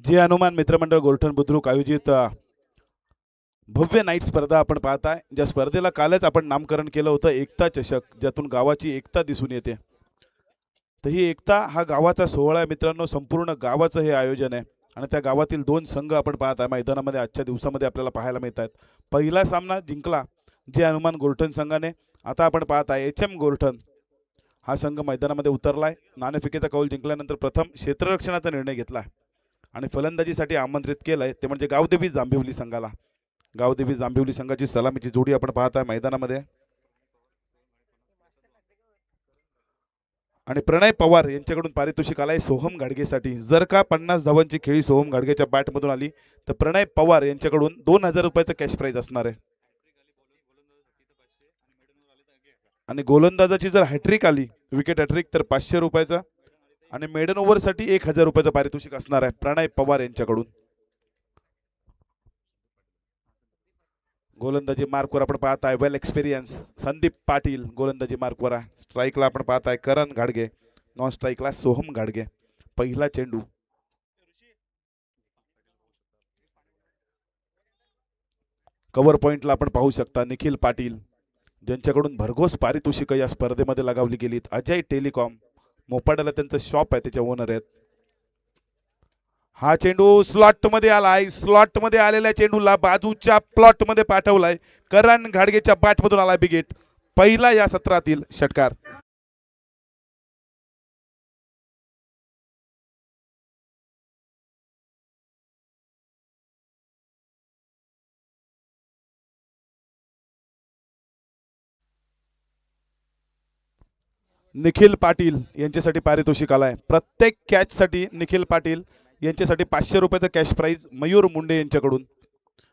जे हनुमान मित्रमंडळ गोरठण बुद्रुक आयोजित भव्य नाईट स्पर्धा आपण पाहताय। ज्या स्पर्धेला कालच आपण नामकरण केलं होतं एकता चषक, ज्यातून गावाची एकता दिसून येते। तर ही एकता हा गावाचा सोहळा आहे मित्रांनो, संपूर्ण गावाचं हे आयोजन आहे आणि त्या गावातील दोन संघ आपण पाहताय मैदानामध्ये आजच्या दिवसामध्ये आपल्याला पाहायला मिळतात। पहिला सामना जिंकला जे हनुमान गोरठण संघाने। आता आपण पाहताय HM गोरठण हा संघ मैदानामध्ये उतरलाय। नाणेफेकीचा कौल जिंकल्यानंतर प्रथम क्षेत्ररक्षणाचा निर्णय घेतला आणि फलंदाजीसाठी आमंत्रित केलंय ते म्हणजे गावदेवी जांभिवली संघाला। गावदेवी जांभिवली संघाची सलामीची जोडी आपण पाहताय मैदानामध्ये आणि प्रणय पवार यांच्याकडून पारितोषिक आलाय सोहम गाडगेसाठी। जर का 50 धावांची खेळी सोहम गाडगेच्या बॅटमधून आली तर प्रणय पवार यांच्याकडून 2000 रुपयाचं कॅश प्राइज असणार आहे आणि गोलंदाजाची जर हॅट्रिक आली विकेट हॅट्रिक तर 500 रुपयाचं आणि मेडन ओव्हरसाठी 1000 रुपयाचं पारितोषिक असणार आहे प्रणय पवार यांच्याकडून। गोलंदाजी मार्कवर आपण पाहताय वेल एक्सपिरियन्स संदीप पाटील गोलंदाजी मार्कवर आहे। स्ट्राईकला आपण पाहताय करण घाडगे, नॉन स्ट्राईकला सोहम घाडगे। पहिला चेंडू कव्हर पॉइंटला आपण पाहू शकता निखिल पाटील ज्यांच्याकडून भरघोस पारितोषिक या स्पर्धेमध्ये लगावली गेलीत। अजय टेलिकॉम मोपाड्याला त्यांचं शॉप आहे, त्याचे ओनर आहेत। हा चेंडू स्लॉट मध्ये आलाय, स्लॉट मध्ये आलेल्या चेंडूला बाजूच्या प्लॉट मध्ये पाठवलाय करण घाडगेच्या बॅटमधून आलाय बिगेट, पहिला या सत्रातील षटकार। निखिल पाटील यांच्यासाठी पारितोषिक आलाय। प्रत्येक कॅच साठी निखिल पाटील यांच्यासाठी 500 रुपयाचं कॅश प्राइज मयूर मुंडे यांच्याकडून।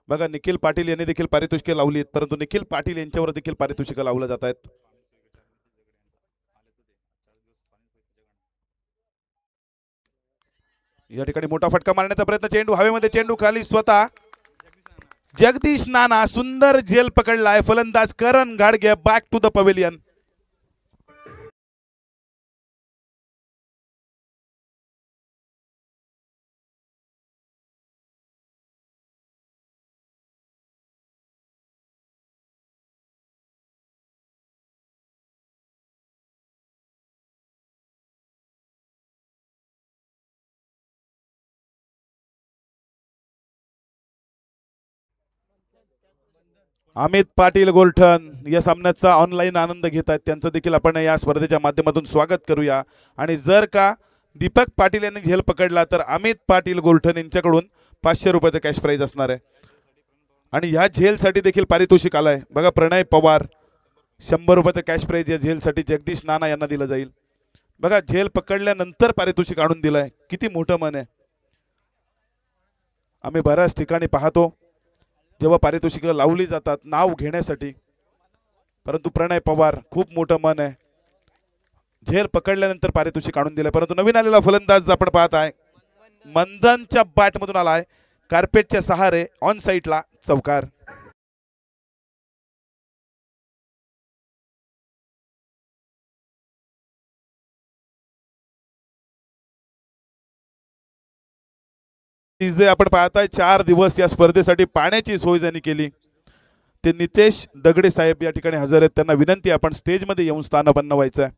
बघा निखिल पाटील यांनी देखील पारितोषिके लावली आहेत, परंतु निखिल पाटील यांच्यावर देखील पारितोषिक लावलं जात आहेत। या ठिकाणी मोठा फटका मारण्याचा प्रयत्न, चेंडू हवेमध्ये, चेंडू खाली, स्वतः जगदीश नाना सुंदर झेल पकडलाय। फलंदाज करण घाडगे back to the pavilion. Amit Patil Gorthan या सामन्याचा ऑनलाईन आनंद घेत आहेत, त्यांचं देखील आपण या स्पर्धेच्या माध्यमातून स्वागत करूया। आणि जर का दीपक पाटील यांनी झेल पकडला तर अमित पाटील गोरठण यांच्याकडून 500 रुपयाचं कॅश प्राइज असणार आहे आणि ह्या झेलसाठी देखील पारितोषिक आलंय। बघा प्रणय पवार 100 रुपयाचं कॅश प्राइज या झेलसाठी जगदीश नाना यांना दिलं जाईल। बघा झेल पकडल्यानंतर पारितोषिक आणून दिलंय, किती मोठं मन आहे। आम्ही बऱ्याच ठिकाणी पाहतो जेव्हा पारितोषिक लावली जातात नाव घेण्यासाठी, परंतु प्रणय पवार खूप मोठं मन आहे, झेल पकडल्यानंतर पारितोषिक आणून दिलं। परंतु नवीन आलेला फलंदाज आपण पाहत आहे मंदनच्या बॅटमधून आलाय, कार्पेटच्या सहारे ऑन साईडला चौकार। जे आपण पाहताय 4 दिवस या स्पर्धेसाठी पाण्याची सोय ज्यांनी केली ते नितेश दगडे साहेब या ठिकाणी हजर आहेत। त्यांना विनंती आपण स्टेज मध्ये येऊन स्थानापन्न व्हायचं आहे।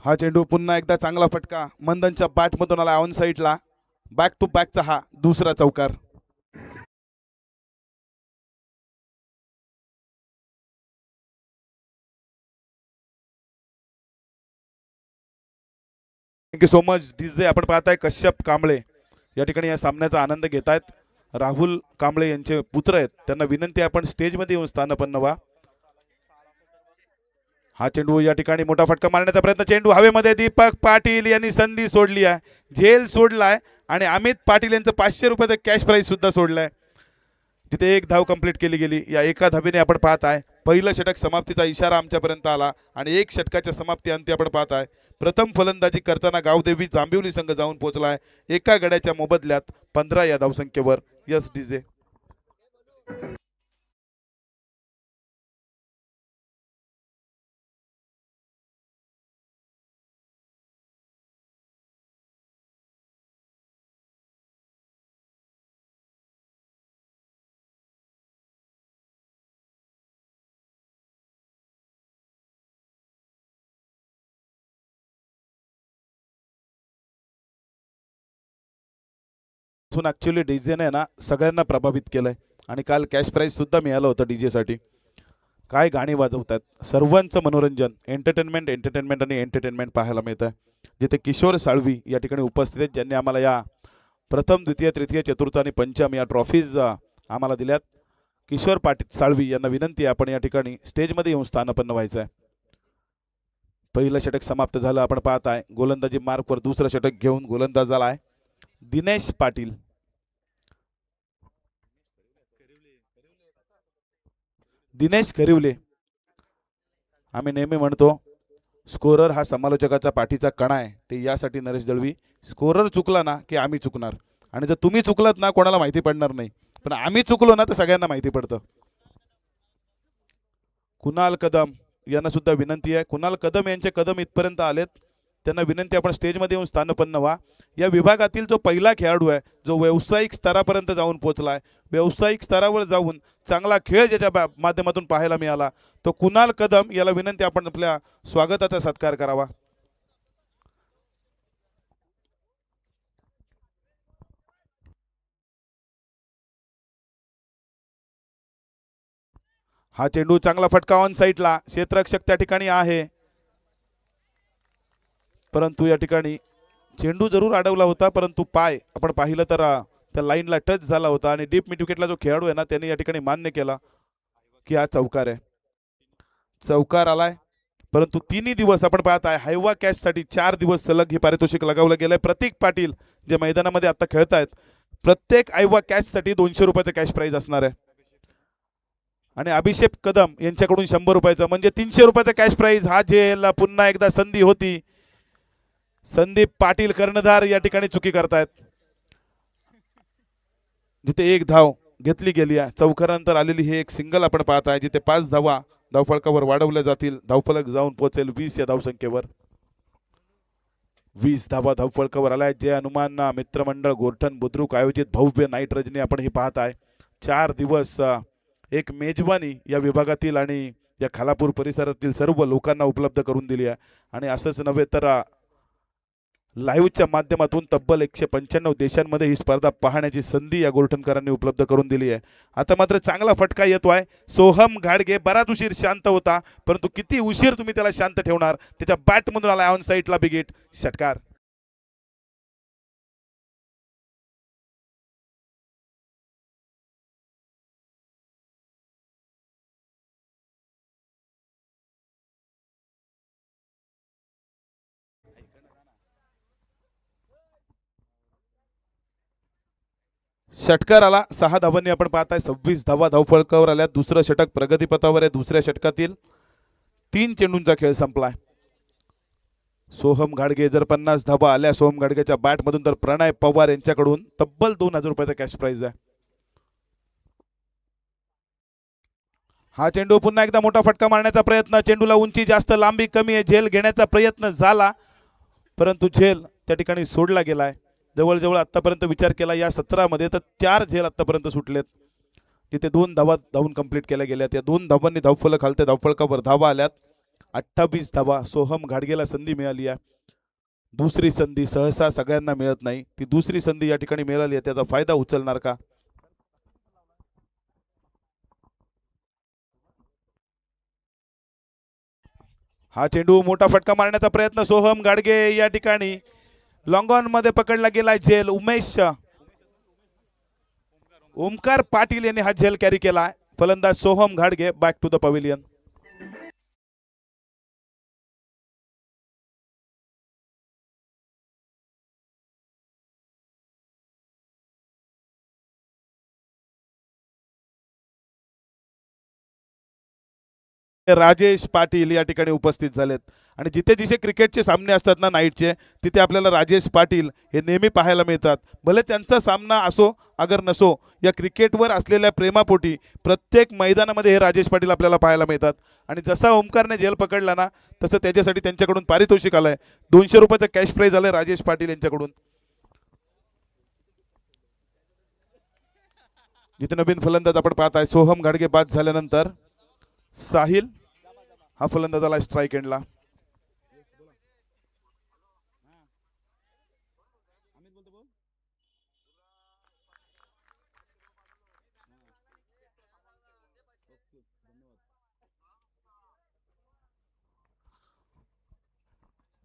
हा चेंडू पुन्हा एकदा चांगला फटका मंदनच्या बॅटमधून आला ऑन साईडला, बॅक टू बॅकचा हा दुसरा चौकार। Thank you so much DJ. आपण पाहताय कश्यप कांबळे या ठिकाणी या सामन्याचा आनंद घेत आहेत। राहुल कांबळे यांचे पुत्र आहेत, त्यांना विनंती आपण स्टेजमध्ये येऊन स्थानापन्न व्हा। हा चेंडू या ठिकाणी मोठा फटका मारण्याचा प्रयत्न, चेंडू हवेमध्ये, दीपक पाटील यांनी संधी सोडली आहे, झेल सोडलाय आणि अमित पाटील यांचं 500 रुपयाचं कॅश प्राइज सुद्धा सोडलाय। तिथे एक धाव कंप्लीट केली गेली. या एका धावेने आपण पाहत आहे पहिलं षटक समाप्तीचा इशारा आमच्यापर्यंत आला आणि एक षटकाच्या समाप्ती अंती आपण पाहत आहे प्रथम फलंदाजी करताना गावदेवी जांभिवली संघ जाऊन पोहोचलाय एका गड्याच्या मोबदल्यात 15 या धावसंख्येवर. Yes DJ. ऍक्च्युली डीजेने ना सगळ्यांना प्रभावित केलंय आणि काल कॅश प्राइज सुद्धा मिळालं होतं डीजे साठी. काय गाणी वाजवतात सर्वांचं मनोरंजन एंटरटेनमेंट एंटरटेनमेंट आणि एंटरटेनमेंट पाहायला मिळतं. जिथे किशोर साळवी या ठिकाणी उपस्थित आहेत ज्यांनी आम्हाला या प्रथम द्वितीय तृतीय चतुर्थ आणि पंचम या ट्रॉफीज आम्हाला दिल्यात. किशोर पाटील साळवी यांना विनंती आहे आपण या ठिकाणी स्टेजमध्ये येऊन स्थानापन्न व्हायचं आहे. पहिलं षटक समाप्त झालं आपण पाहत आहे गोलंदाजी मार्कवर दुसरं षटक घेऊन गोलंदाज झाला आहे दिनेश पाटील. दिनेश खरिवले. आम्ही नेहमी म्हणतो स्कोरर हा समालोचकाचा पाठीचा कणा आहे ते यासाठी नरेश दळवी स्कोरर चुकला ना की आम्ही चुकणार आणि जर तुम्ही चुकलात ना कोणाला माहिती पडणार नाही पण आम्ही चुकलो ना तर सगळ्यांना माहिती पडतं. कुणाल कदम यांना सुद्धा विनंती आहे कुणाल कदम यांचे कदम इथपर्यंत आलेत त्यांना विनंती आपण स्टेजमध्ये येऊन स्थानपन्न व्हा. या विभागातील जो पहिला खेळाडू आहे जो व्यावसायिक स्तरापर्यंत जाऊन पोहोचलाय व्यावसायिक स्तरावर जाऊन चांगला खेळ ज्याच्या माध्यमातून पाहायला मिळाला तो कुणाल कदम याला विनंती आपण आपल्या स्वागताचा सत्कार करावा. हा चेंडू चांगला फटका ऑन साईडला क्षेत्ररक्षक त्या ठिकाणी आहे परंतु या ठिकाणी चेंडू जरूर अडवला होता परंतु पाय आपण पाहिलं तर त्या लाईनला टच झाला होता आणि डीप मिड विकेटला जो खेळाडू आहे ना त्याने या ठिकाणी मान्य केला की हा चौकार आहे. चौकार आलाय परंतु तिन्ही दिवस आपण पाहत आहे हायवा कॅच साठी 4 दिवस सलग हे पारितोषिक लगावलं गेलंय. प्रतीक पाटील जे मैदानामध्ये आता खेळत आहेत प्रत्येक आयवा कॅच साठी 200 रुपयाचं कॅश प्राइज असणार आहे आणि अभिषेक कदम यांच्याकडून 100 रुपयाचं म्हणजे 300 रुपयाचं कॅश प्राइज. हा जेला पुन्हा एकदा संधी होती. संदीप पाटील कर्णधार या ठिकाणी चुकी करतायत जिथे एक धाव घेतली गेली आहे चौकारानंतर आलेली ही एक सिंगल आपण पाहत आहे जिथे 5 धावा धावफलकावर वाढवल्या जातील. धावफलक जाऊन पोहोचेल 20 या धावसंख्येवर. 20 धावा धावफलकावर आलाय. जय हनुमान मित्रमंडळ गोरठण बुद्रुक आयोजित भव्य नाईट रजनी आपण ही पाहत आहे. 4 दिवस एक मेजवानी या विभागातील आणि या खालापूर परिसरातील सर्व लोकांना उपलब्ध करून दिली आहे आणि असंच नव्हे तर लाईव्हच्या माध्यमातून तब्बल 195 देशांमध्ये ही स्पर्धा पाहण्याची संधी या गोरठणकरांनी उपलब्ध करून दिली आहे. आता मात्र चांगला फटका येतोय. सोहम घाडगे बराच उशीर शांत होता परंतु किती उशीर तुम्ही त्याला शांत ठेवणार त्याच्या बॅटमधून आला ऑन साईडला बिगिट षटकार. षटकार आला 6 धावांनी आपण पाहताय 26 धावा धावफलकावर आल्या. दुसरं षटक प्रगतीपथावर आहे. दुसऱ्या षटकातील 3 चेंडूंचा खेळ संपलाय. सोहम घाडगे जर 50 धावा आल्या सोहम घाडगेच्या बॅटमधून तर प्रणय पवार यांच्याकडून तब्बल 2000 रुपयाचा कॅश प्राइज आहे. हा चेंडू पुन्हा एकदा मोठा फटका मारण्याचा प्रयत्न चेंडूला उंची जास्त लांबी कमी आहे झेल घेण्याचा प्रयत्न झाला परंतु झेल त्या ठिकाणी सोडला गेलाय. जवळजवळ आतापर्यंत विचार केला या सत्रामध्ये तर 4 झेल आतापर्यंत सुटलेत जिथे 2 धावा धावून कंप्लीट केल्या गेल्या. त्या 2 धावांनी धावफलक खालते धावफलकावर धावा आल्यात 28 धावा. सोहम घाडगेला संधी मिळाली आहे. दुसरी संधी सहसा सगळ्यांना मिळत नाही ती दुसरी संधी या ठिकाणी मिळाली आहे त्याचा फायदा उचलणार का. हा चेंडू मोठा फटका मारण्याचा प्रयत्न सोहम गाडगे या ठिकाणी लॉंग ऑन मध्ये पकडला गेला झेल. उमेश ओमकार पाटील यांनी हा झेल कॅरी केला. फलंदाज सोहम घाडगे back to the pavilion. Rajesh Patil या ठिकाणी उपस्थित झालेत आणि जिथे जिथे क्रिकेटचे सामने असतात ना नाईटचे, तिथे आपल्याला राजेश पाटील हे नेहमी पाहायला मिळतात. भले त्यांचा सामना असो अगर नसो, या क्रिकेटवर असलेल्या प्रेमापोटी प्रत्येक मैदानामध्ये हे राजेश पाटील आपल्याला पाहायला मिळतात. आणि जसा ओमकारने जेल पकडला ना, तसं त्याच्यासाठी त्यांच्याकडून पारितोषिक आलंय. 200 रुपयाचं कॅश प्राइज आलंय राजेश पाटील यांच्याकडून. जिथे नवीन फलंदाज आपण पाहत आहे सोहम घाडगे बाद झाल्यानंतर साहिल हा फलंदाज आला स्ट्राईक एंडला.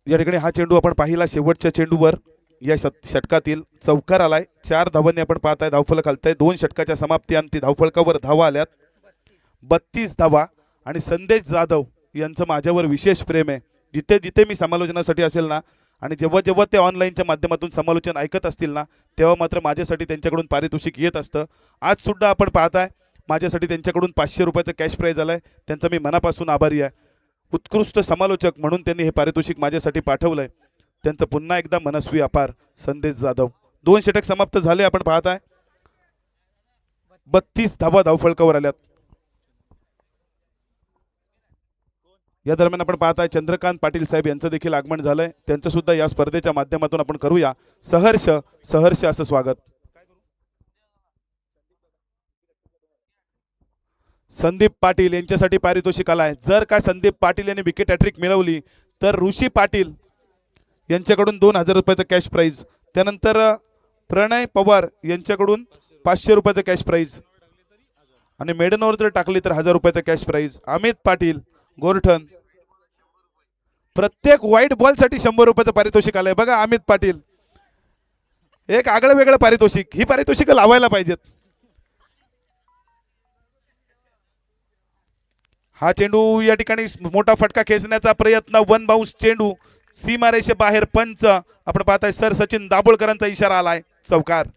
या ठिकाणी हा चेंडू आपण पाहिला शेवटच्या चेंडूवर या षटकातील चौकार आलाय. 4 धावांनी आपण पाहताय धावफलक हलताय. 2 षटकाच्या समाप्ती अंती धावफलकावर धावा आल्यात 32 धावा. आणि संदेश जाधव यांचं माझ्यावर विशेष प्रेम आहे. जिथे जिथे मी समालोचनासाठी असेल ना, आणि जेव्हा जेव्हा ते ऑनलाईनच्या माध्यमातून समालोचन ऐकत असतील ना, तेव्हा मात्र माझ्यासाठी त्यांच्याकडून पारितोषिक येत असतं. आज सुद्धा आपण पाहताय माझ्यासाठी त्यांच्याकडून 500 रुपयाचं कॅश प्राइज आलंय. त्यांचा मी मनापासून आभारी आहे. उत्कृष्ट समालोचक म्हणून त्यांनी हे पारितोषिक माझ्यासाठी पाठवलंय. त्यांचं पुन्हा एकदा मनस्वी आभार संदेश जाधव. 2 षटक समाप्त झाले आपण पाहताय. 32 धावा धावफलकावर आल्यात. या दरम्यान आपण पाहताय चंद्रकांत पाटील साहेब यांचं देखील आगमन झालंय. त्यांचं सुद्धा या स्पर्धेच्या माध्यमातून आपण करूया सहर्ष सहर्ष असं स्वागत. संदीप पाटील यांच्यासाठी पारितोषिक आलाय. जर का संदीप पाटील यांनी विकेट हॅट्रिक मिळवली तर ऋषी पाटील यांच्याकडून 2000 रुपयाचं कॅश प्राइज. त्यानंतर प्रणय पवार यांच्याकडून 500 रुपयाचं कॅश प्राइज. आणि मेडनवर जर टाकली तर 1000 रुपयाचं कॅश प्राइज. अमित पाटील गोरठण प्रत्येक व्हाईट बॉल साठी 100 रुपयाचं पारितोषिक आलंय. बघा अमित पाटील, एक आगळं वेगळं पारितोषिक. ही पारितोषिक लावायला पाहिजेत. हा चेंडू या ठिकाणी मोठा फटका खेचण्याचा प्रयत्न. 1 बाउन्स चेंडू सीमारेषे बाहेर. पंच आपण पाहताय सर सचिन दाभोळकरांचा इशारा आलाय चौकार.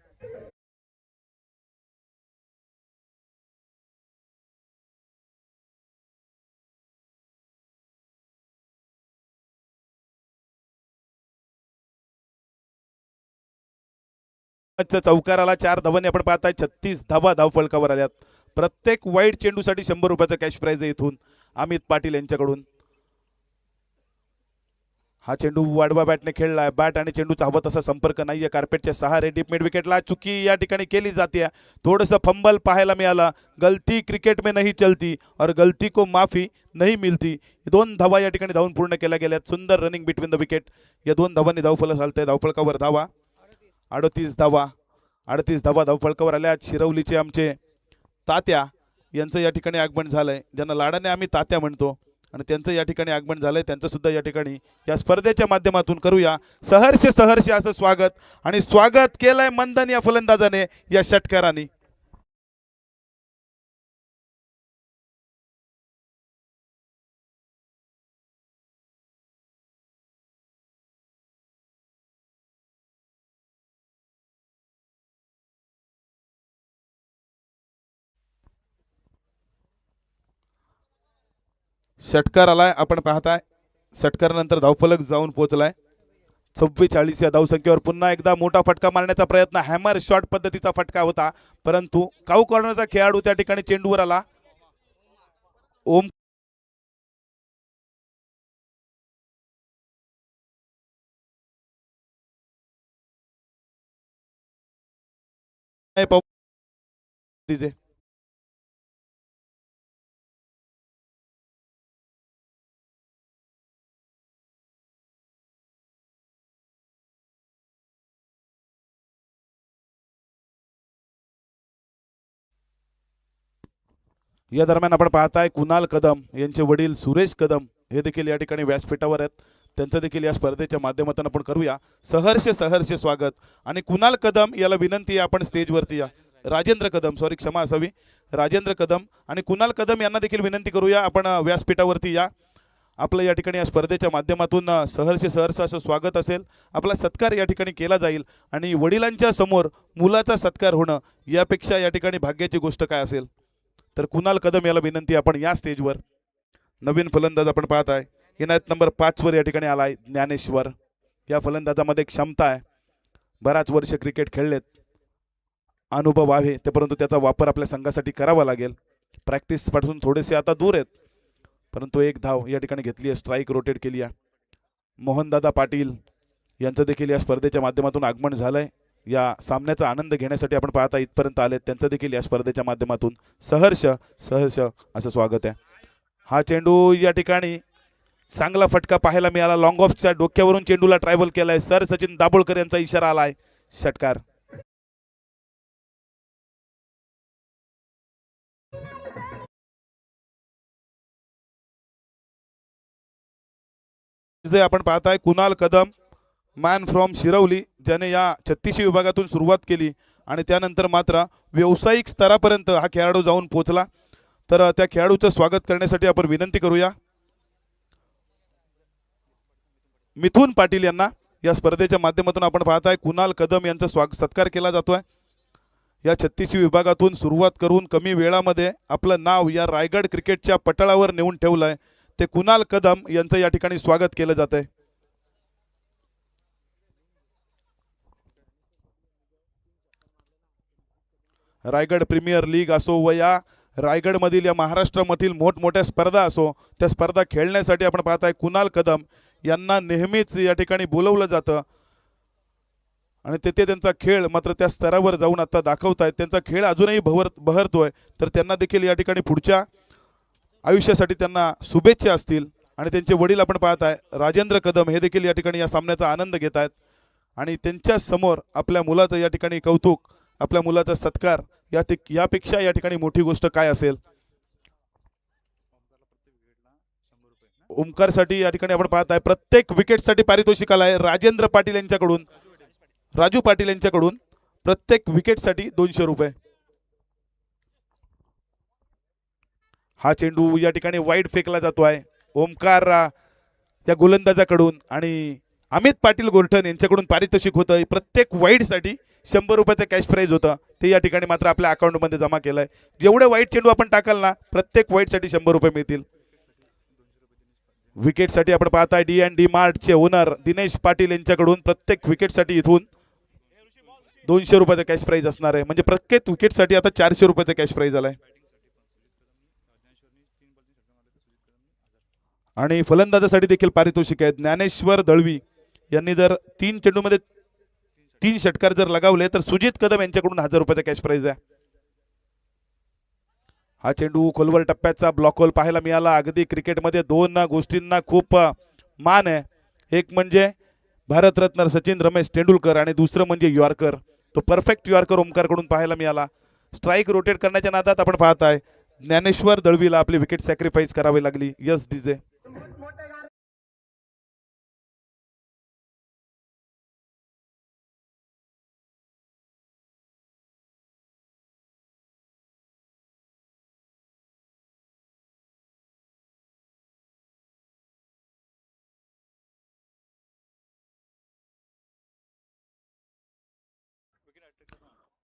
चौकार आला. 4 धावांनी आपण पाहताय 36 धावा धावफलकावर आल्यात. प्रत्येक वाईड चेंडूसाठी 100 रुपयाचं कॅश प्राइज आहे इथून अमित पाटील यांच्याकडून. हा चेंडू वाडवा बॅटने खेळलाय. बॅट आणि चेंडूचा हवा तसा संपर्क नाहीये. कार्पेटच्या सहारे डीप मिड विकेटला चुकी या ठिकाणी केली जाते. थोडंसं फंबल पाहायला मिळाला. गलती क्रिकेट में नहीं चलती और गलती को माफी नहीं मिलती. 2 धावा या ठिकाणी धावून पूर्ण केल्या गेल्यात. सुंदर रनिंग बिटवीन द विकेट. या 2 धावांनी धावफलक घालतंय. धावफलकावर धावा 38 धावा. 38 धावा धावफलकावर आल्या. शिरवलीचे आमचे तात्या यांचं या ठिकाणी आगमन झालंय. ज्यांना लाडाने आम्ही तात्या म्हणतो आणि त्यांचं या ठिकाणी आगमन झालंय. त्यांचं सुद्धा या ठिकाणी या स्पर्धेच्या माध्यमातून करूया सहर्ष सहर्ष असं स्वागत. आणि स्वागत केलंय मंदन या फलंदाजाने या षटकाराने. षटकार आलाय. आपण पाहताय षटकारानंतर धावफलक जाऊन पोहोचलाय 44 या धावसंख्येवर. पुन्हा एकदा मोठा फटका मारण्याचा प्रयत्न. हॅमर शॉट पद्धतीचा फटका होता, परंतु काऊ कॉर्नरचा खेळाडू त्या ठिकाणी चेंडूवर आला. ओम या दरम्यान आपण पाहताय कुणाल कदम यांचे वडील सुरेश कदम हे देखील या ठिकाणी व्यासपीठावर आहेत. त्यांचं देखील या स्पर्धेच्या माध्यमातून आपण करूया सहर्ष सहर्ष स्वागत. आणि कुणाल कदम याला विनंती आहे आपण स्टेजवरती या. राजेंद्र कदम, सॉरी क्षमा असावी, राजेंद्र कदम आणि कुणाल कदम यांना देखील विनंती करूया आपण व्यासपीठावरती या. आपलं या ठिकाणी या स्पर्धेच्या माध्यमातून सहर्ष सहर्ष असं स्वागत असेल. आपला सत्कार या ठिकाणी केला जाईल. आणि वडिलांच्या समोर मुलाचा सत्कार होणं यापेक्षा या ठिकाणी भाग्याची गोष्ट काय असेल. तर कुणाल कदम याला विनंती आपण या स्टेजवर. नवीन फलंदाज आपण पाहत आहे. इनायत नंबर 5 वर या ठिकाणी आलाय ज्ञानेश्वर. या फलंदाजामध्ये क्षमता आहे, बराच वर्ष क्रिकेट खेळलेत, अनुभव आहे ते, परंतु त्याचा वापर आपल्या संघासाठी करावा लागेल. प्रॅक्टिस पासून थोडेसे आता दूर आहेत, परंतु एक धाव या ठिकाणी घेतली आहे, स्ट्राईक रोटेट केली आहे. मोहनदादा पाटील यांचं देखील या स्पर्धेच्या माध्यमातून आगमन झालंय. या सामन्याचा आनंद घेण्यासाठी आपण पाहता इथपर्यंत आले, त्यांचं देखील या स्पर्धेच्या माध्यमातून सहर्ष सहर्ष असं स्वागत आहे. हा चेंडू या ठिकाणी चांगला फटका पाहायला मिळाला, लॉंग ऑफच्या डोक्यावरून चेंडूला ट्रायबल केलाय. सर सचिन दाभोळकर यांचा इशारा आलाय, षटकार. आपण पाहताय कुणाल कदम, मॅन फ्रॉम शिरवली, ज्याने या 36 विभागातून सुरुवात केली आणि त्यानंतर मात्र व्यावसायिक स्तरापर्यंत हा खेळाडू जाऊन पोहोचला. तर त्या खेळाडूचं स्वागत करण्यासाठी आपण विनंती करूया मिथुन पाटील यांना. या स्पर्धेच्या माध्यमातून आपण पाहताय कुणाल कदम यांचा सत्कार केला जातोय. या 36 विभागातून सुरुवात करून कमी वेळामध्ये आपलं नाव या रायगड क्रिकेटच्या पटलावर नेऊन ठेवलंय ते कुणाल कदम यांचं या ठिकाणी स्वागत केलं जात आहे. रायगड प्रीमियर लीग असो व या रायगडमधील या महाराष्ट्रामधील मोठमोठ्या स्पर्धा असो, त्या स्पर्धा खेळण्यासाठी आपण पाहताय कुणाल कदम यांना नेहमीच या ठिकाणी बोलवलं जातं आणि तेथे त्यांचा खेळ मात्र त्या स्तरावर जाऊन आता दाखवतायत. त्यांचा खेळ अजूनही बहरतोय, तर त्यांना देखील या ठिकाणी पुढच्या आयुष्यासाठी त्यांना शुभेच्छा असतील. आणि त्यांचे वडील आपण पाहताय राजेंद्र कदम हे देखील या ठिकाणी या सामन्याचा आनंद घेत आहेत आणि त्यांच्या समोर आपल्या मुलाचं या ठिकाणी कौतुक, आपल्या मुलाचा सत्कार यापेक्षा या ठिकाणी मोठी गोष्ट काय असेल. ओमकारसाठी या ठिकाणी आपण पाहताय प्रत्येक विकेटसाठी पारितोषिक आलाय राजेंद्र पाटील यांच्याकडून, राजू पाटील यांच्याकडून प्रत्येक विकेटसाठी 200 रुपये. हा चेंडू या ठिकाणी वाईड फेकला जातोय ओमकार या गोलंदाजाकडून आणि अमित पाटील गोरठण यांच्याकडून पारितोषिक होतं. प्रत्येक वाईडसाठी 100 रुपयाचं कॅश प्राईज होतं, ते या ठिकाणी मात्र आपल्या अकाउंटमध्ये जमा केलंय. जेवढे वाईड चेंडू आपण टाकाल ना, प्रत्येक वाईडसाठी 100 रुपये मिळतील. विकेटसाठी आपण पाहताय D&D मार्टचे ओनर दिनेश पाटील यांच्याकडून प्रत्येक विकेटसाठी इथून 200 रुपयाचं कॅश प्राईज असणार आहे. म्हणजे प्रत्येक विकेटसाठी आता 400 रुपयाचं कॅश प्राईज आलाय. आणि फलंदाजासाठी देखील पारितोषिक आहे. ज्ञानेश्वर दळवी यांनी जर 3 चेंडूमध्ये 3 षटकार जर लगावले तर सुजित कदम यांच्याकडून 1000 रुपयाचा कॅश प्राईज आहे. हा चेंडू खोलवर टप्प्याचा ब्लॉक होल पाहायला मिळाला. अगदी क्रिकेटमध्ये 2 गोष्टींना खूप मान आहे. एक म्हणजे भारतरत्न सचिन रमेश तेंडुलकर आणि दुसरं म्हणजे यॉर्कर. तो परफेक्ट यॉर्कर ओमकारकडून पाहायला मिळाला. स्ट्राईक रोटेट करण्याच्या नादात आपण पाहताय ज्ञानेश्वर दळवीला आपली विकेट सॅक्रिफाईस करावी लागली. Yes DJ.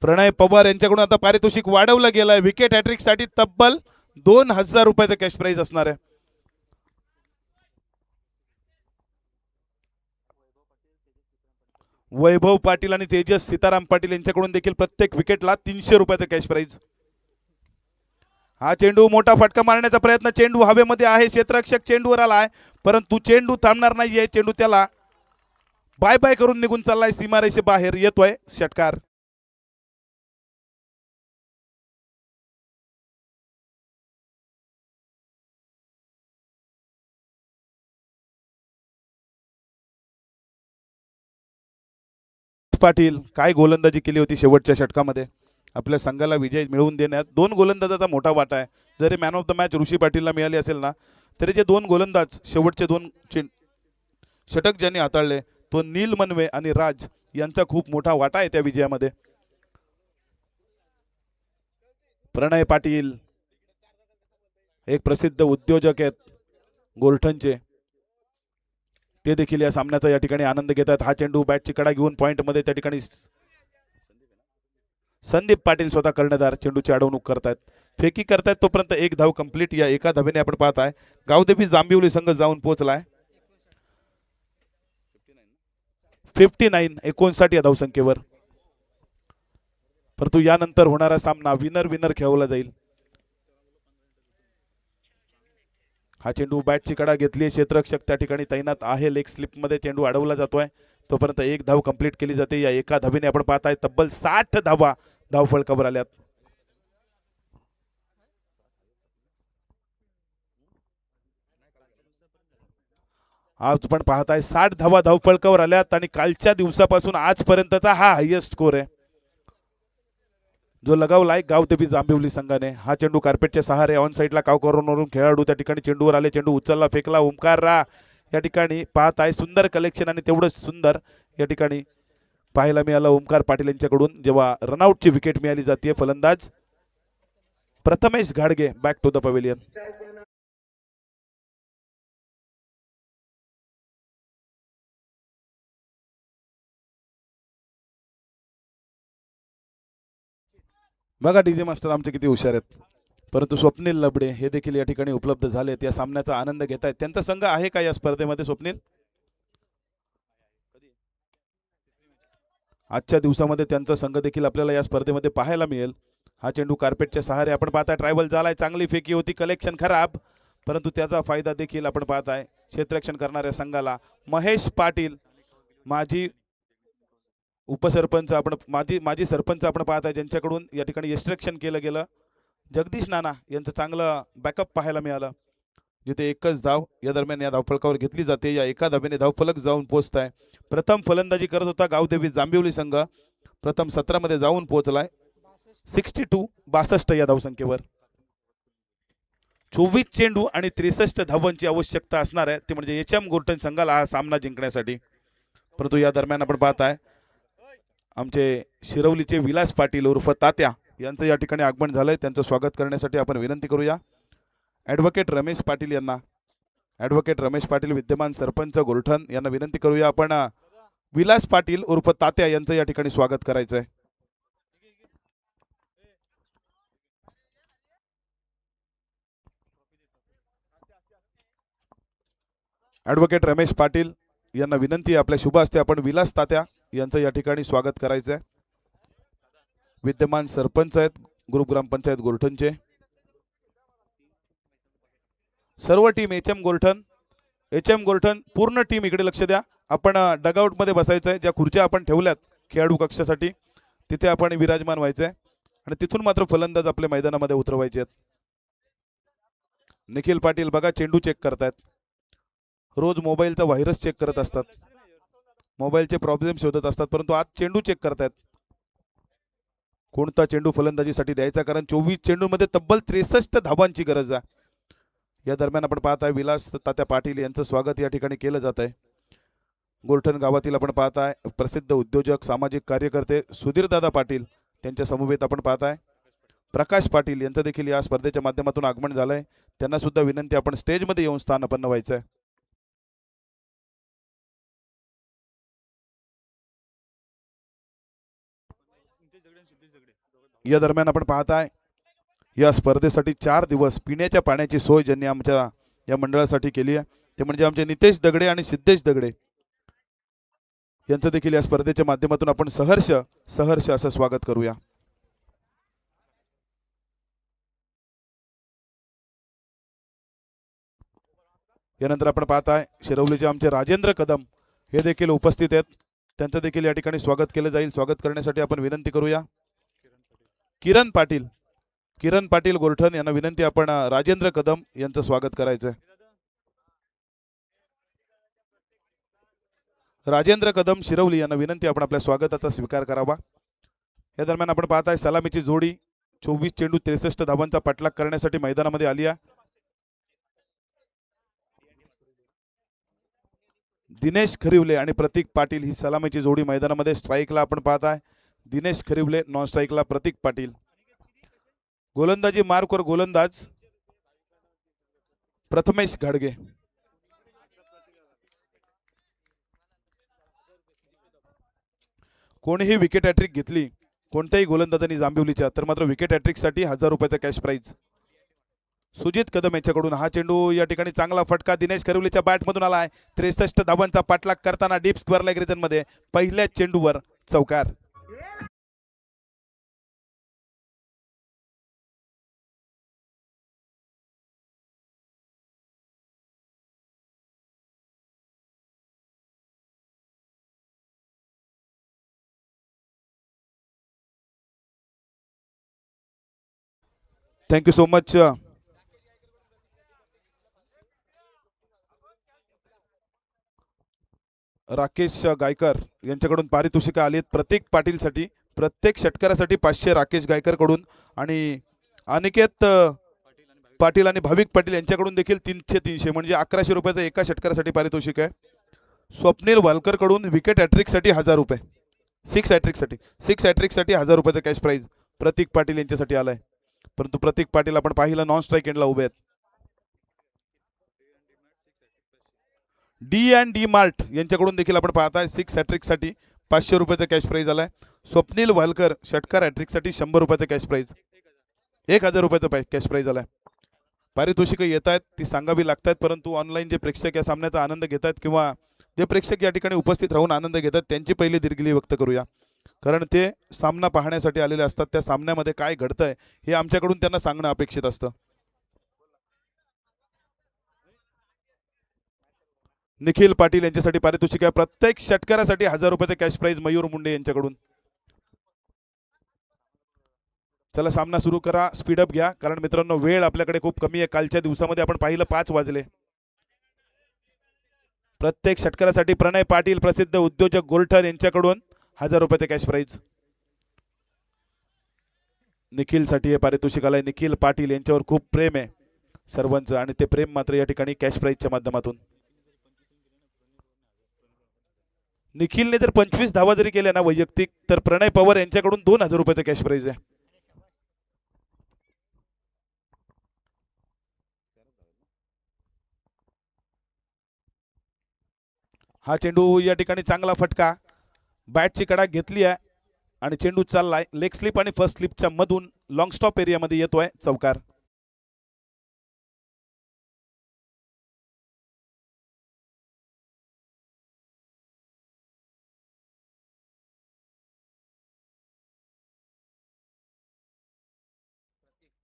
प्रणय पवार यांच्याकडून आता पारितोषिक वाढवलं गेलंय. विकेट हॅट्रिक साठी तब्बल 2000 रुपयाचं कॅश प्राईज असणार आहे. वैभव पाटील आणि तेजस सीताराम पाटील यांच्याकडून देखील प्रत्येक विकेटला 300 रुपयाचं कॅश प्राईज. हा चेंडू मोठा फटका मारण्याचा प्रयत्न, चेंडू हवेमध्ये आहे, क्षेत्ररक्षक चेंडूवर आलाय परंतु चेंडू थांबणार नाहीये. चेंडू त्याला बाय बाय करून निघून चाललाय, सीमारेषे बाहेर येतोय. षटकार. पाटील काय गोलंदाजी केली होती शेवटच्या षटकामध्ये, आपल्या संघाला विजय मिळवून देण्यात 2 गोलंदाजाचा मोठा वाटा आहे. जरी मॅन ऑफ द मॅच ऋषी पाटीलला मिळाली असेल ना, तरी जे 2 गोलंदाज शेवटचे 2 षटक ज्यांनी हाताळले तो नील मनवे आणि राज यांचा खूप मोठा वाटा आहे त्या विजयामध्ये. प्रणय पाटील एक प्रसिद्ध उद्योजक आहेत गोरठणचे, ते देखील या सामन्याचा या ठिकाणी आनंद घेतात. हा चेंडू बॅटची कडा घेऊन पॉइंट मध्ये त्या ठिकाणी संदीप पाटील स्वतः कर्णधार चेंडूची अडवणूक करतात. फेकी करतायत तोपर्यंत एक धाव कंप्लीट. या एका धावेने आपण पाहताय गावदेवी जांभिवली संघ जाऊन पोहोचलाय 59 या धावसंख्येवर. परंतु यानंतर होणारा सामना विनर विनर खेळवला जाईल. हा चेंडू बॅटची कडा घेतली, क्षेत्ररक्षक त्या ठिकाणी तैनात आहे, लेग स्लिप मध्ये चेंडू अडवला जातोय तोपर्यंत एक धाव कंप्लीट केली जाते. या एका धावेने आपण पाहताय तब्बल 60 धावा धावफलकावर आल्यात. आज आपण पाहताय 60 धावा धावफलकावर आल्यात आणि कालच्या दिवसापासून आजपर्यंतचा हा हायएस्ट स्कोर आहे जो लगावलाय गावदेवी जांभिवली संघाने. हा चेंडू कार्पेटच्या सहारे ऑन साईडला काव करून खेळाडू त्या ठिकाणी चेंडूवर आले, चेंडू उचलला, फेकला, ओमकार रा या ठिकाणी पाहताय सुंदर कलेक्शन आणि तेवढंच सुंदर या ठिकाणी पाहायला मिळालं ओमकार पाटील यांच्याकडून जेव्हा रनआउटची विकेट मिळाली जाते. फलंदाज प्रथमेश घाडगे बॅक टू द पवेलियन. बघा डीजे मास्टर आमचे किती हुशार आहेत. परंतु स्वप्नील लबडे हे देखील या ठिकाणी उपलब्ध झालेत, या सामन्याचा आनंद घेत आहेत. त्यांचा संघ आहे का या स्पर्धेमध्ये स्वप्नील? आजच्या दिवसामध्ये त्यांचा संघ देखील आपल्याला या स्पर्धेमध्ये पाहायला मिळेल. हा चेंडू कार्पेटच्या सहारे आपण पाहताय ट्रायबल झालाय, चांगली फेकी होती, कलेक्शन खराब, परंतु त्याचा फायदा देखील आपण पाहताय क्षेत्ररक्षण करणाऱ्या संघाला. महेश पाटील माजी उपसरपंच आपण माजी सरपंच आपण पाहताय ज्यांच्याकडून या ठिकाणी एक्स्ट्रॅक्शन केलं गेलं. जगदीश नाना यांचं चांगलं बॅकअप पाहायला मिळालं जिथे एकच धाव या दरम्यान या धावफलकावर घेतली जाते. या एका धावेने धावफलक जाऊन पोहोचताय. प्रथम फलंदाजी करत होता गावदेवी जांभिवली संघ, प्रथम 17 मध्ये जाऊन पोहोचलाय 62 या धावसंख्येवर. 24 चेंडू आणि 63 धावांची आवश्यकता असणार आहे ती म्हणजे एचएम गोर्टन संघाला हा सामना जिंकण्यासाठी. परंतु या दरम्यान आपण पाहताय आमचे शिरवलीचे विलास पाटील उर्फ तात्या यांचं या ठिकाणी आगमन झालंय. त्यांचं स्वागत करण्यासाठी आपण विनंती करूया ॲडव्होकेट रमेश पाटील यांना. ॲडव्होकेट रमेश पाटील विद्यमान सरपंच गोरठण यांना विनंती करूया आपण विलास पाटील उर्फ तात्या यांचं या ठिकाणी स्वागत करायचं आहे. ॲडव्होकेट रमेश पाटील यांना विनंती आपल्या शुभ हस्ते आपण विलास तात्या यांचं या ठिकाणी स्वागत करायचं आहे. विद्यमान सरपंच आहेत ग्रुप ग्रामपंचायत गोरठणचे. सर्व टीम एचएम गोरठण पूर्ण टीम इकडे लक्ष द्या. आपण डगआउट मध्ये बसायचं आहे. ज्या खुर्च्या आपण ठेवल्यात खेळाडू कक्षासाठी तिथे आपण विराजमान व्हायचंय आणि तिथून मात्र फलंदाज आपल्या मैदानामध्ये उतरवायचे आहेत. निखिल पाटील बघा चेंडू चेक करतायत. रोज मोबाईलचा व्हायरस चेक करत असतात, मोबाईलचे प्रॉब्लेम शोधत असतात, परंतु आज चेंडू चेक करतायत कोणता चेंडू फलंदाजीसाठी द्यायचा, कारण 24 चेंडूमध्ये तब्बल 63 धावांची गरज आहे. या दरम्यान आपण पाहताय विलास तात्या पाटील यांचं स्वागत या ठिकाणी केलं जात आहे. गोरठण गावातील आपण पाहताय प्रसिद्ध उद्योजक सामाजिक कार्यकर्ते सुधीर दादा पाटील त्यांच्या समवेत आपण पाहताय प्रकाश पाटील यांचं देखील या स्पर्धेच्या माध्यमातून आगमन झालंय. त्यांना सुद्धा विनंती आपण स्टेजमध्ये येऊन स्थानापन्न व्हायचं आहे. या दरम्यान आपण पाहताय या स्पर्धेसाठी 4 दिवस पिण्याच्या पाण्याची सोय ज्यांनी आमच्या या मंडळासाठी केली आहे ते म्हणजे आमचे नितेश दगडे आणि सिद्धेश दगडे यांचं देखील या स्पर्धेच्या माध्यमातून आपण सहर्ष असं स्वागत करूया. यानंतर आपण पाहताय शिरवलीचे आमचे राजेंद्र कदम हे देखील उपस्थित आहेत. त्यांचं देखील या ठिकाणी स्वागत केलं जाईल. स्वागत करण्यासाठी आपण विनंती करूया किरण पाटील गोरठण यांना विनंती आपण राजेंद्र कदम यांचं स्वागत करायचंय. राजेंद्र कदम शिरवली यांना विनंती आपण आपल्या स्वागताचा स्वीकार करावा. या दरम्यान आपण पाहताय सलामीची जोडी 24 चेंडू 63 धावांचा पाठलाग करण्यासाठी मैदानामध्ये आली आहे. दिनेश खरिवले आणि प्रतीक पाटील ही सलामीची जोडी मैदानामध्ये. स्ट्राईकला आपण पाहताय दिनेश खरिवले, नॉन स्ट्राईकला प्रतीक पाटील. गोलंदाजी मार्कवर गोलंदाज प्रथमेश घाडगे. कोणीही विकेट हॅट्रिक घेतली कोणत्याही गोलंदाजांनी जांभिवलीच्या, तर मात्र विकेट हॅट्रिकसाठी 1000 रुपयाचा कॅश प्राइज. सुजित कदम यांच्याकडून हा चेंडू या ठिकाणी चांगला फटका दिनेश खरिवलेच्या बॅटमधून आलाय. 63 धावांचा पाठलाग करताना डीप स्क्वेअर लेग रिजन मध्ये पहिल्याच चेंडूवर चौकार. Thank you so much. Rakesh Gaikar यांच्याकडून पारितोषिक आली प्रतीक पाटीलसाठी, प्रत्येक षटकारासाठी 500 राकेश गायकर कडून, आणि अनिकेत पाटील आणि भाविक पाटील यांच्याकडून देखील 300 म्हणजे 1100 रुपयाचं एका षटकारासाठी पारितोषिक आहे. स्वप्नील वालकर कडून विकेट हॅट्रिकसाठी 1000 रुपये, 6 हॅट्रिकसाठी 1000 रुपयाचा कॅश प्राइज प्रतीक पाटील यांच्यासाठी आलाय. परंतु प्रतीक पाटील आपण पाहिलं नॉन स्ट्राईक एंडला उभे आहेत. डी मार्ट यांच्याकडून देखील आपण पाहताय 6 हॅट्रिकसाठी 500 रुपयाचा कॅश प्राइज आलाय. स्वप्नील वालकर षटकार हॅट्रिकसाठी 100 रुपयाचा कॅश प्राइज, 1000 रुपयाचा कॅश प्राइज आलाय. पारितोषिकं येत आहेत ती सांगावी लागतात, परंतु ऑनलाईन जे प्रेक्षक या सामन्याचा आनंद घेत आहेत किंवा जे प्रेक्षक या ठिकाणी उपस्थित राहून आनंद घेतात त्यांची पहिली दिलगिरी व्यक्त करूया, कारण ते सामना पाहण्यासाठी आलेले असतात. त्या सामन्यामध्ये काय घडतंय हे आमच्याकडून त्यांना सांगणं अपेक्षित असतं. निखिल पाटील यांच्यासाठी पारितोषिक आहे प्रत्येक षटकारासाठी 1000 रुपयाचा कॅश प्राइज मयूर मुंडे यांच्याकडून. चला सामना सुरू करा, स्पीडअप घ्या, कारण मित्रांनो वेळ आपल्याकडे खूप कमी आहे. कालच्या दिवसामध्ये आपण पाहिलं 5 वाजले. प्रत्येक षटकारासाठी प्रणय पाटील प्रसिद्ध उद्योजक गोरठण यांच्याकडून 1000 रुपयाचे कॅश प्राइज. निखिलसाठी हे पारितोषिक आलंय. निखिल पाटील यांच्यावर खूप प्रेम आहे सर्वांचं, आणि ते प्रेम मात्र या ठिकाणी कॅश प्राइजच्या माध्यमातून. निखिलने जर 25 धावा जरी केल्या ना वैयक्तिक, तर प्रणय पवार यांच्याकडून 2000 रुपयाचे कॅश प्राइज आहे. हा चेंडू या ठिकाणी चांगला फटका, बॅटची कडा घेतली आहे आणि चेंडू चाललाय लेग स्लिप आणि फर्स्ट स्लिपच्या मधून लॉंग स्टॉप एरियामध्ये येतोय, चौकार.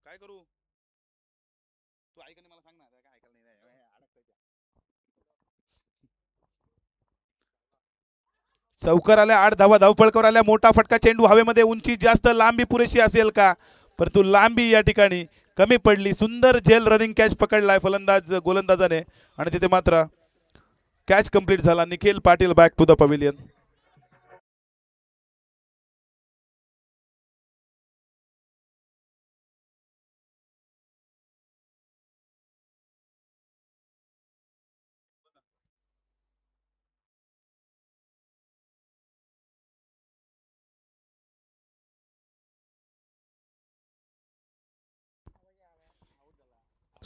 काय करू तू, ऐक मला सांग ना, काय ऐकायला नाही. चौकार आल्या, 8 धावा धावफळकावर आल्या, मोठा फटका, चेंडू हवेमध्ये, उंची जास्त, लांबी पुरेशी असेल का, परंतु लांबी या ठिकाणी कमी पडली. सुंदर झेल रनिंग कॅच पकडलाय फलंदाज गोलंदाजाने, आणि तिथे मात्र कॅच कंप्लीट झाला. Nikhil Patil back to the pavilion.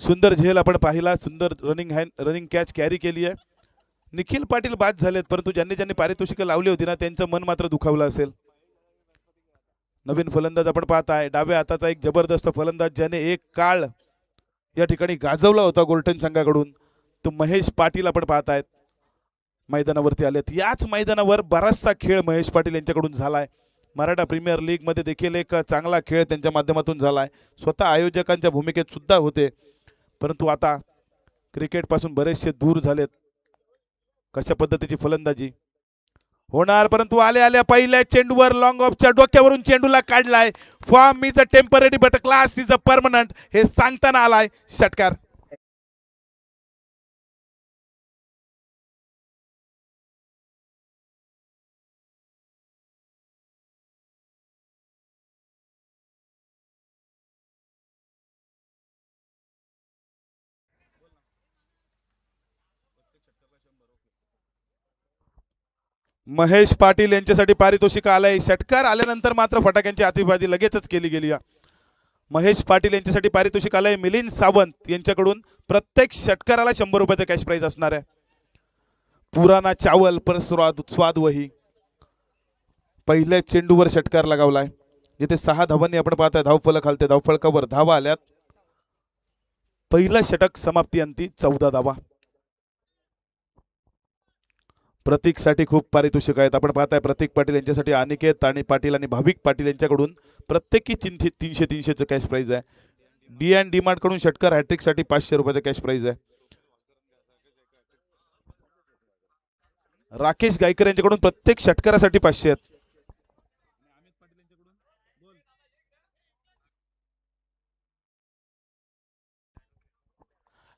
सुंदर झेल आपण पाहिला, सुंदर रनिंग कॅच कॅरी केली आहे. निखिल पाटील बाद झालेत, परंतु ज्यांनी ज्यांनी पारितोषिकं लावली होती ना त्यांचं मन मात्र दुखावलं असेल. नवीन फलंदाज आपण पाहताय, डाव्या हाताचा एक जबरदस्त फलंदाज ज्याने एक काळ या ठिकाणी गाजवला होता गोल्टन संघाकडून, तो महेश पाटील आपण पाहतायत मैदानावरती आलेत. याच मैदानावर बराचसा खेळ महेश पाटील यांच्याकडून झालाय. मराठा प्रीमियर लीग मध्ये देखील एक चांगला खेळ त्यांच्या माध्यमातून झालाय. स्वतः आयोजकांच्या भूमिकेत सुद्धा होते, परंतु आता क्रिकेट पासून बरेचसे दूर झालेत. कशा पद्धतीची फलंदाजी होणार, परंतु आले आल्या पहिल्या चेंडूवर लॉंग ऑफच्या डोक्यावरून चेंडूला काढलाय. Form is a temporary but class is a permanent, हे सांगताना आलाय षटकार. महेश पाटील यांच्यासाठी पारितोषिक आलंय. षटकार आल्यानंतर मात्र फटाक्यांची आतिषबाजी लगेचच केली गेली. महेश पाटील यांच्यासाठी पारितोषिक आलंय. मिलिंद सावंत यांच्याकडून प्रत्येक षटकाराला 100 रुपयाचा कॅश प्राइज असणार आहे. पुराना चावल पर स्वाद वही, पहिल्या चेंडूवर षटकार लगावलाय. जिथे 6 धावांनी आपण पाहताय धावफलक खालते धावफलकावर धावा आल्यात. पहिलं षटक समाप्ती अंती 14 धावा. प्रतीकसाठी खूप पारितोषिक आहेत. आपण पाहताय प्रतीक पाटील यांच्यासाठी अनिकेत आणि पाटील आणि भाविक पाटील यांच्याकडून प्रत्येकी 300-300चं कॅश प्राइज आहे. डी अँड डी मार्ट कडून षटकार हॅट्रिकसाठी 500 रुपयाचं कॅश प्राइज आहे. राकेश गायकर यांच्याकडून प्रत्येक षटकारासाठी 500 आहेत.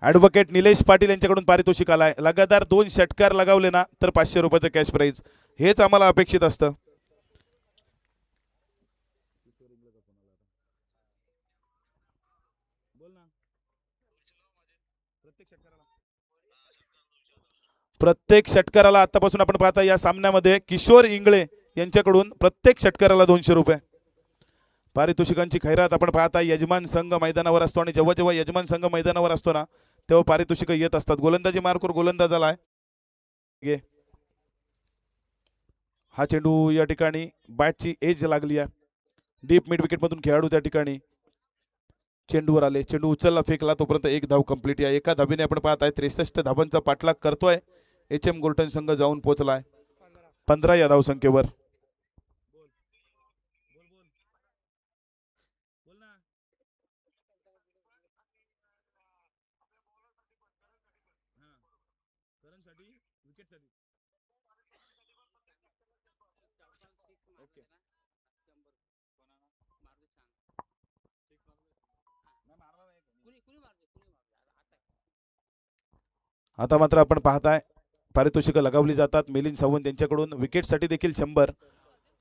ॲडव्होकेट निलेश पाटील यांच्याकडून पारितोषिक आलाय. लगातार 2 षटकार लगावले ना तर 500 रुपयाचं कॅश प्राइज. हेच आम्हाला अपेक्षित असतं. प्रत्येक षटकाराला आतापासून आपण पाहता या सामन्यामध्ये किशोर इंगळे यांच्याकडून प्रत्येक षटकाराला 200 रुपये. पारितोषिकांची खैरात आपण पाहता यजमान संघ मैदानावर असतो आणि जेव्हा जेव्हा यजमान संघ मैदानावर असतो ना तेव्हा पारितोषिक येत असतात. गोलंदाजी मार्कवर गोलंदाज आलाय. हा चेंडू या ठिकाणी बॅटची एज लागली आहे. डीप मिड विकेट मधून खेळाडू त्या ठिकाणी चेंडूवर आले. चेंडू उचलला फेकला तोपर्यंत 1 धाव कंप्लीट. या एका धाबीने आपण पाहताय 63 धावांचा पाठलाग करतोय. HM गोल्टन संघ जाऊन पोहोचलाय 15 या धावसंख्येवर. आता मात्र आपण पाहताय पारितोषिकं लगावली जातात. मिलिंद सावंत यांच्याकडून विकेटसाठी देखील 100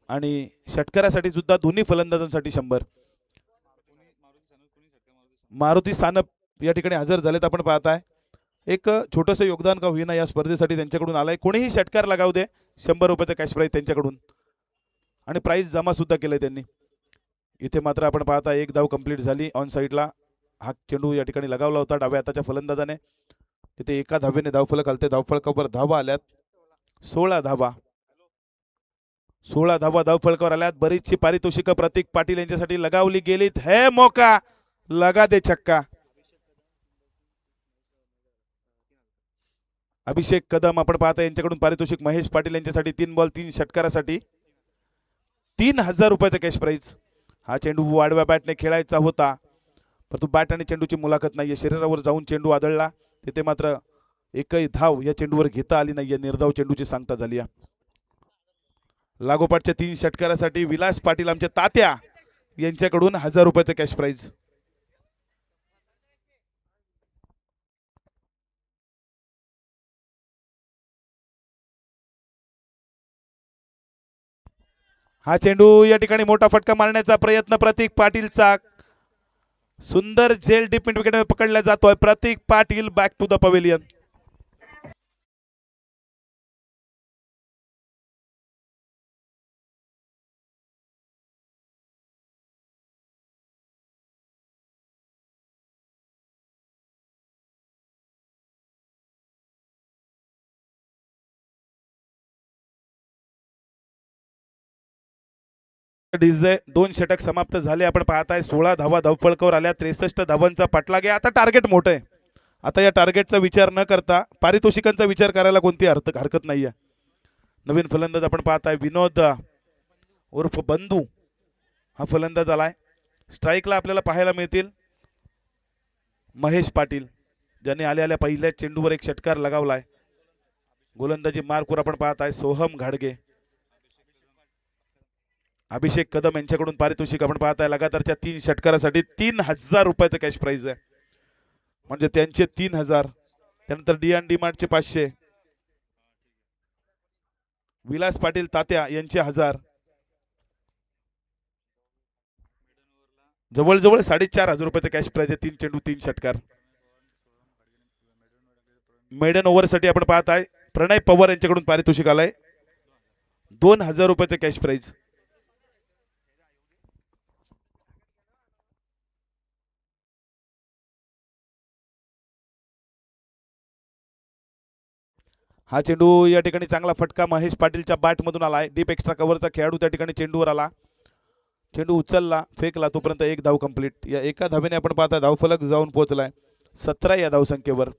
आणि षटकारासाठी सुद्धा दोन्ही फलंदाजांसाठी 100. मारुती सानप या ठिकाणी हजर झालेत. आपण पाहताय एक छोटंसं योगदान का होईना या स्पर्धेसाठी त्यांच्याकडून आलंय. कोणीही षटकार लगाव दे 100 रुपयाचं कॅश प्राइज त्यांच्याकडून आणि प्राइज जमा सुद्धा केलंय त्यांनी. इथे मात्र आपण पाहता 1 धाव कंप्लीट झाली. ऑन साईडला हा चेंडू या ठिकाणी लगावला होता डाव्या हाताच्या फलंदाजाने. तिथे एका धावेने धावफलक आलते. धावफलकावर धावा आल्यात 16 धावा. 16 धावा धावफलकावर आल्यात. बरीचशी पारितोषिकं प्रतीक पाटील यांच्यासाठी लगावली गेलीत. हे मौका लगा दे छक्का. अभिषेक कदम आपण पाहता यांच्याकडून पारितोषिक महेश पाटील यांच्यासाठी 3 बॉल 3 षटकारासाठी 3000 रुपयाचा कॅश प्राइज. हा चेंडू वाडव्या बॅटने खेळायचा होता परंतु बॅट आणि चेंडूची मुलाखत नाहीये. शरीरावर जाऊन चेंडू आदळला. तिथे मात्र एकही धाव या चेंडूवर घेता आली नाहीये. निर्धाव चेंडूची सांगता झाली आहे. लागोपाठच्या 3 षटकारासाठी विलास पाटील आमच्या तात्या यांच्याकडून 1000 रुपयाचं कॅश प्राइज. हा चेंडू या ठिकाणी मोठा फटका मारण्याचा प्रयत्न प्रतीक पाटीलचा. सुंदर झेल डीप मिड विकेट पकडला जातोय. Prateek Patil back to the pavilion. DJ 2 षटक समाप्त झाले. आपण पाहताय 16 धावा धावफलकावर आल्या. 63 धावांचा पाठलाग आहे. आता टार्गेट मोठं आहे. आता या टार्गेटचा विचार न करता पारितोषिकांचा विचार करायला कोणती हरकत नाहीये. नवीन फलंदाज आपण पाहताय विनोद उर्फ बंधू हा फलंदाज आलाय. स्ट्राईकला आपल्याला पाहायला मिळतील महेश पाटील ज्यांनी आल्या पहिल्या चेंडूवर 1 षटकार लगावलाय. गोलंदाजी मार्कवर आपण पाहताय सोहम घाडगे. अभिषेक कदम यांच्याकडून पारितोषिक आपण पाहताय लगातारच्या 3 षटकारासाठी 3000 रुपयाचं कॅश प्राइज आहे. म्हणजे त्यांचे 3000. त्यानंतर डी अँड डी मार्टचे 500. विलास पाटील तात्या यांचे 1000. जवळजवळ 4500 रुपयाचं कॅश प्राइज आहे. 3 चेंडू 3 षटकार. मेडन ओव्हरसाठी आपण पाहताय प्रणय पवार यांच्याकडून पारितोषिक आलंय 2000 रुपयाचं कॅश प्राइज. हा चेंडू या ठिकाणी चांगला फटका महेश पाटीलच्या बॅट मधून आलाय. डीप एक्स्ट्रा कव्हरचा खेळाडू त्या ठिकाणी चेंडूवर आला. चेंडू उचलला, फेकला, तोपर्यंत एक धाव कंप्लीट. या एका धावेने आपण पाहता धावफलक जाऊन पोहोचलाय 17 या धावसंख्येवर.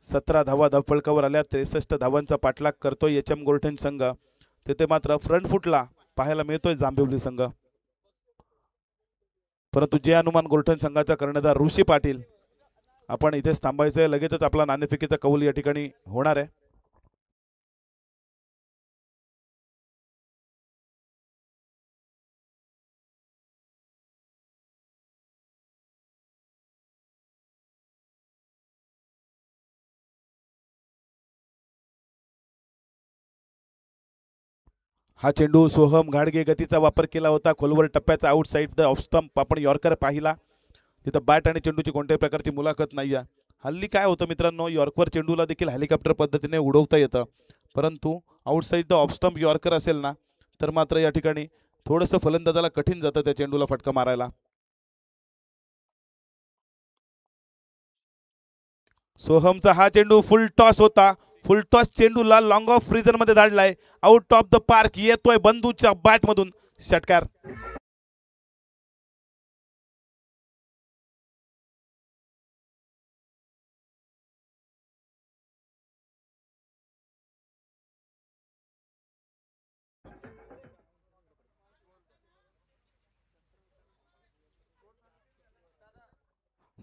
17 धावा धावफलकावर आल्या. 63 धावांचा पाठलाग करतोय एच एम गोरठण संघ. तिथे मात्र फ्रंट फुटला पाहायला मिळतोय जांभिवली संघ. परंतु जे अनुमान गोरठण संघाचा कर्णधार ऋषी पाटील, आपण इथेच थांबायचंय. लगेचच आपला नाणेफेकीचा कौल या ठिकाणी होणार आहे. हा चेंडू सोहम घाडगे गतीचा वापर केला होता. खोलवर टप्प्याचा आउटसाइड द ऑफ स्टंप आपण यॉर्कर पाहिला. तिथं बॅट आणि चेंडूची कोणत्याही प्रकारची मुलाखत नाही आहे. हल्ली काय होतं मित्रांनो, यॉर्कवर चेंडूला देखील हेलिकॉप्टर पद्धतीने उडवता येतं. परंतु outside the off stump yorker असेल ना, तर मात्र या ठिकाणी थोडंसं फलंदाजाला कठीण जातं त्या चेंडूला फटका मारायला. सोहमचा हा चेंडू फुल टॉस होता. फुल टॉस चेंडूला लॉंग ऑफ फ्रीजर मध्ये धाडलाय. आउट ऑफ द पार्क येतोय बंधूच्या बॅट मधून षटकार.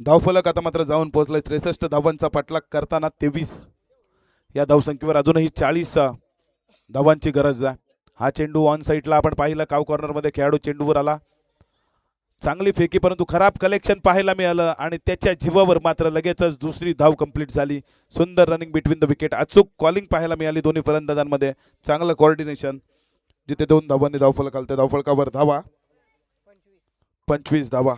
धावफलक आता मात्र जाऊन पोहोचलाय 63 धावांचा पाठलाग करताना 23 या धावसंख्येवर अजूनही 40 धावांची गरज आहे. हा चेंडू ऑन साईडला आपण पाहिलं. काव कॉर्नरमध्ये खेळाडू चेंडूवर आला. चांगली फेकी परंतु खराब कलेक्शन पाहायला मिळालं आणि त्याच्या जीवावर मात्र लगेचच दुसरी धाव कंप्लीट झाली. सुंदर रनिंग बिटवीन द विकेट, अचूक कॉलिंग पाहायला मिळाली दोन्ही फलंदाजांमध्ये. चांगलं कोऑर्डिनेशन. जिथे 2 धावांनी धावफलक आलं त्या धावफलकावर धावा 25 धावा.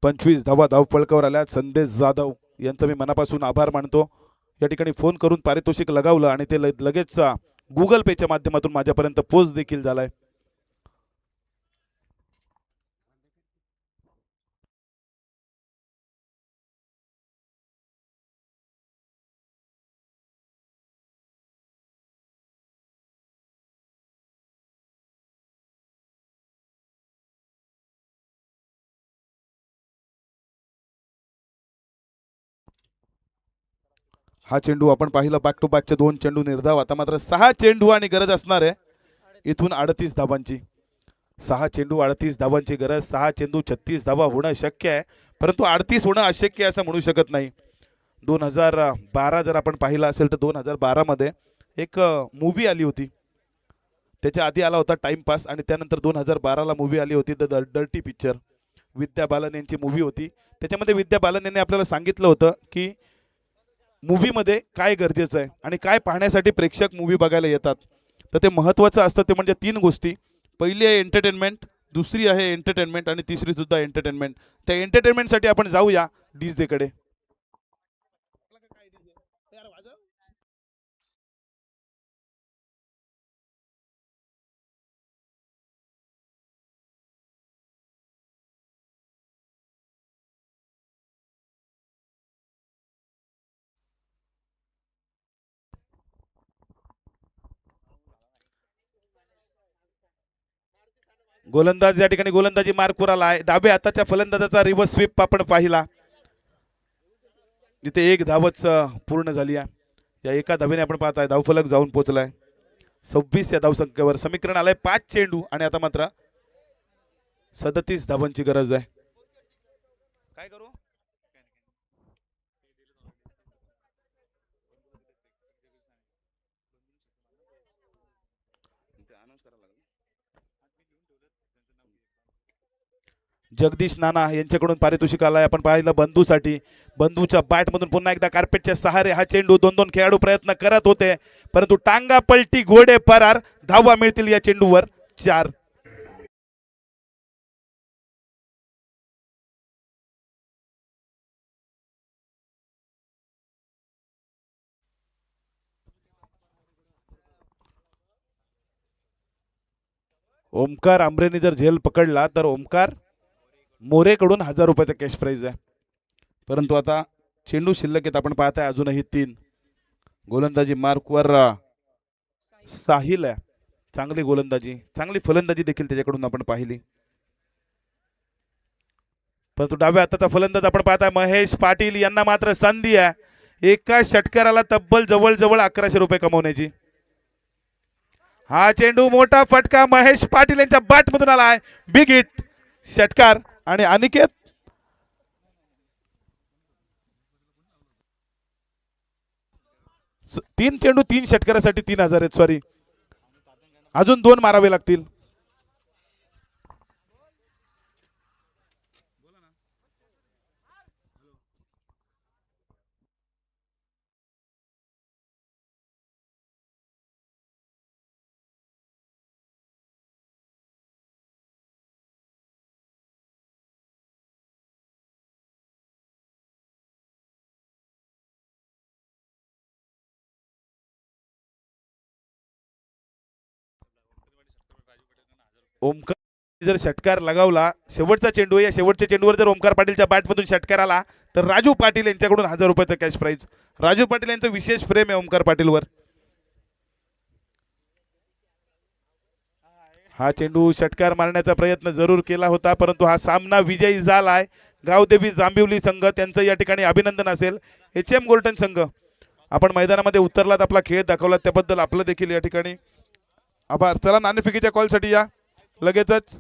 25 धावा धावफलकावर आल्या. संदेश जाधव यांचा मी मनापासून आभार मानतो. या ठिकाणी फोन करून पारितोषिक लगावलं आणि ते लगेच गुगल पेच्या माध्यमातून माझ्यापर्यंत पोच देखील झालाय. हा चेंडू आपण पाहिलं बॅक टू बॅकचे 2 चेंडू निर्धाव. आता मात्र 6 चेंडू आणि गरज असणार आहे इथून 38 धावांची. 6 चेंडू 38 धावांची गरज. 6 चेंडू 36 धावा होणं शक्य आहे, परंतु 38 होणं अशक्य असं म्हणू शकत नाही. 2012 जर आपण पाहिलं असेल तर 2012 मध्ये एक मूवी आली होती. त्याच्या आधी आला होता टाइमपास आणि त्यानंतर 2012ला मूवी आली होती the dirty picture. Vidya Balan यांची मूवी होती. त्याच्यामध्ये विद्या बालन यांनी आपल्याला सांगितलं होतं की मूवीमध्ये काय गरजेचं आहे आणि काय पाहण्यासाठी प्रेक्षक मूवी बघायला येतात. तर ते महत्त्वाचं असतं ते म्हणजे 3 गोष्टी. पहिली आहे एंटरटेनमेंट, दुसरी आहे एंटरटेनमेंट आणि तिसरी सुद्धा एंटरटेनमेंट. त्या एंटरटेनमेंटसाठी आपण जाऊया डीजेकडे. गोलंदाज या ठिकाणी गोलंदाजी मार्कवर आला. डाव्या हाताच्या फलंदाजाचा रिव्हर्स स्वीप आपण पाहिला. जिथे एक धावच पूर्ण झाली आहे. या एका धावेने आपण पाहताय धावफलक जाऊन पोहोचलाय 26 या धावसंख्येवर. समीकरण आलंय 5 चेंडू आणि आता मात्र 37 धावांची गरज आहे. काय करू? जगदीश नाना यांच्याकडून पारितोषिक आलाय आपण पाहिलं बंधूसाठी. बंधूच्या बॅटमधून पुन्हा एकदा कार्पेटच्या सहारे हा चेंडू. 2-2 खेळाडू प्रयत्न करत होते परंतु टांगा पलटी घोडे फरार. धावा मिळतील या चेंडूवर 4. ओमकार आंब्रेने जर झेल पकडला तर ओमकार मोरेकडून 1000 रुपयाचा कॅश प्राइज आहे. परंतु आता चेंडू शिल्लक आहेत आपण पाहताय अजूनही 3. गोलंदाजी मार्कवर साहिल आहे. चांगली गोलंदाजी, चांगली फलंदाजी देखील त्याच्याकडून आपण पाहिली. परंतु डाव्या हाताचा फलंदाज आपण पाहताय महेश पाटील यांना मात्र संधी आहे एका षटकाराला तब्बल जवळजवळ 1100 रुपये कमवण्याची. हा चेंडू मोठा फटका महेश पाटील यांच्या बॅट मधून आलाय. बिग हिट षटकार. आणि अनिकेत तीन चेंडू 3 षटकारासाठी 3000 आहेत. सॉरी, अजून 2 मारावे लागतील. ओमकार जर षटकार लगावला, शेवटचा चेंडू, या शेवटच्या चेंडूवर जर ओमकार पाटीलच्या बॅटमधून षटकार आला तर राजू पाटील यांच्याकडून 1000 रुपयाचं कॅश प्राइज. राजू पाटील यांचं विशेष प्रेम आहे ओमकार पाटीलवर. हा चेंडू षटकार मारण्याचा प्रयत्न जरूर केला होता, परंतु हा सामना विजयी झालाय. गावदेवी जांभिवली संघ त्यांचं या ठिकाणी अभिनंदन असेल. HM गोल्टन संघ आपण मैदानामध्ये उतरलात, आपला खेळ दाखवलात, त्याबद्दल आपलं देखील या ठिकाणी आभार. चला नाणेफेकीच्या कॉलसाठी या लगेचच.